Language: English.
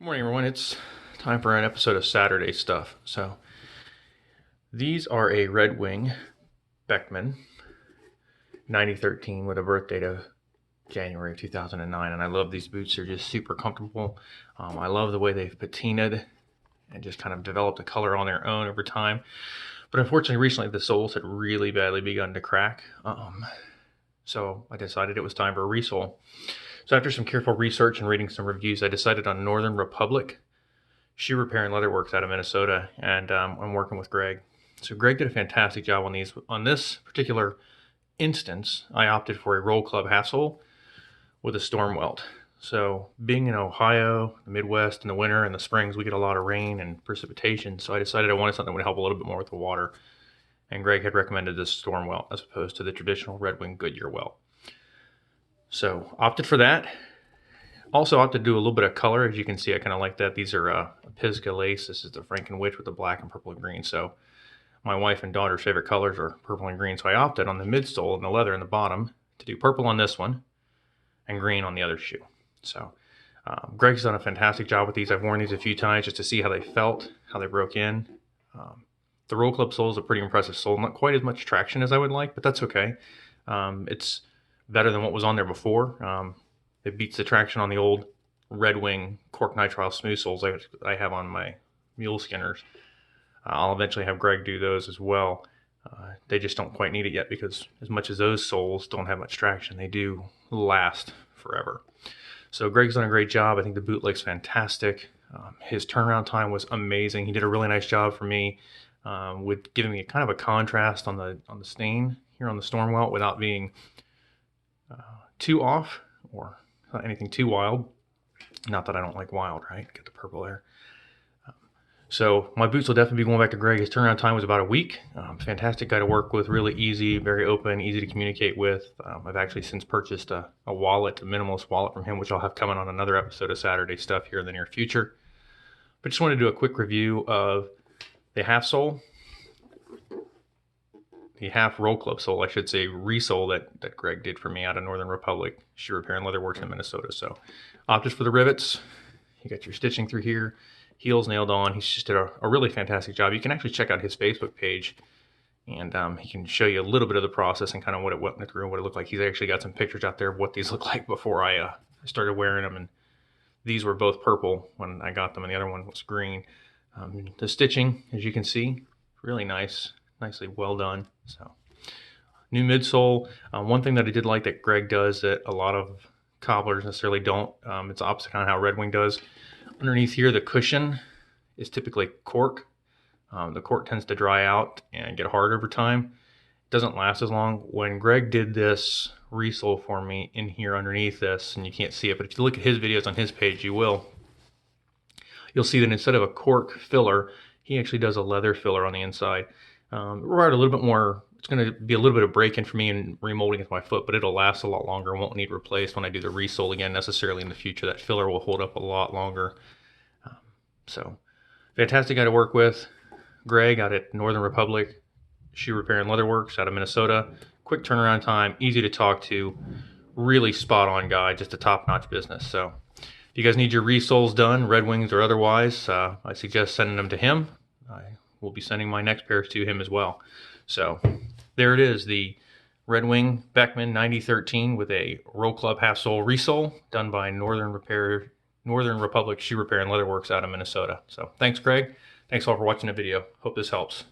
Good morning, everyone. It's time for an episode of Saturday Stuff. So these are a Red Wing Beckman 9013 with a birth date of January of 2009, and I love these boots. They're just super comfortable. I love the way they've patinaed and just kind of developed a color on their own over time. But unfortunately, recently the soles had really badly begun to crack. So I decided it was time for a resole. So after some careful research and reading some reviews, I decided on Northern Republic Shoe Repair and Leatherworks out of Minnesota, and I'm working with Greg. So Greg did a fantastic job on these. On this particular instance, I opted for a roleclub half sole with a storm welt. So being in Ohio, the Midwest, in the winter and the springs, we get a lot of rain and precipitation. So I decided I wanted something that would help a little bit more with the water. And Greg had recommended this storm welt as opposed to the traditional Red Wing Goodyear welt. So opted for that. Also opted to do a little bit of color. As you can see, I kind of like that. These are a Pisgah lace. This is the Frankenwich with the black and purple and green. So my wife and daughter's favorite colors are purple and green. So I opted on the midsole and the leather in the bottom to do purple on this one and green on the other shoe. So Greg's done a fantastic job with these. I've worn these a few times just to see how they felt, how they broke in. The roleclub sole is a pretty impressive sole. Not quite as much traction as I would like, but that's okay. It's better than what was on there before. It beats the traction on the old Red Wing cork nitrile smooth soles I have on my mule skinners. I'll eventually have Greg do those as well. They just don't quite need it yet because as much as those soles don't have much traction, they do last forever. So Greg's done a great job. I think the bootleg's fantastic. His turnaround time was amazing. He did a really nice job for me with giving me kind of a contrast on the stain here on the storm welt without being too off or not anything too wild. Not that I don't like wild, right? Get the purple there. So my boots will definitely be going back to Greg. His turnaround time was about a week. Fantastic guy to work with, really easy, very open, easy to communicate with. I've actually since purchased a wallet, a minimalist wallet from him, which I'll have coming on another episode of Saturday Stuff here in the near future. But just want to do a quick review of the half sole. The half roleclub sole, I should say, resole that Greg did for me out of Northern Republic Shoe Repair and Leatherworks in Minnesota. So opted for the rivets. You got your stitching through here, heels nailed on. He's just did a really fantastic job. You can actually check out his Facebook page, and he can show you a little bit of the process and kind of what it went through and what it looked like. He's actually got some pictures out there of what these look like before I started wearing them, and these were both purple when I got them, and the other one was green. The stitching, as you can see, really nice. Nicely well done. So new midsole. One thing that I did like that Greg does that a lot of cobblers necessarily don't, it's opposite on how Red Wing does. Underneath here, the cushion is typically cork. The cork tends to dry out and get hard over time. It doesn't last as long. When Greg did this resole for me in here underneath this, and you can't see it, but if you look at his videos on his page, you'll see that instead of a cork filler, he actually does a leather filler on the inside. Provide a little bit more, it's going to be a little bit of break-in for me and remolding with my foot, but it'll last a lot longer. Won't need replaced when I do the resole again necessarily in the future. That filler will hold up a lot longer. So fantastic guy to work with. Greg out at Northern Republic Shoe Repair and Leatherworks out of Minnesota. Quick turnaround time, easy to talk to, really spot-on guy, just a top-notch business. So if you guys need your resoles done, Red Wings or otherwise, I suggest sending them to him. We'll be sending my next pairs to him as well. So there it is, the Red Wing Beckman 9013 with a roleclub half sole resole done by Northern Republic Shoe Repair and Leatherworks out of Minnesota. So thanks, Greg. Thanks all for watching the video. Hope this helps.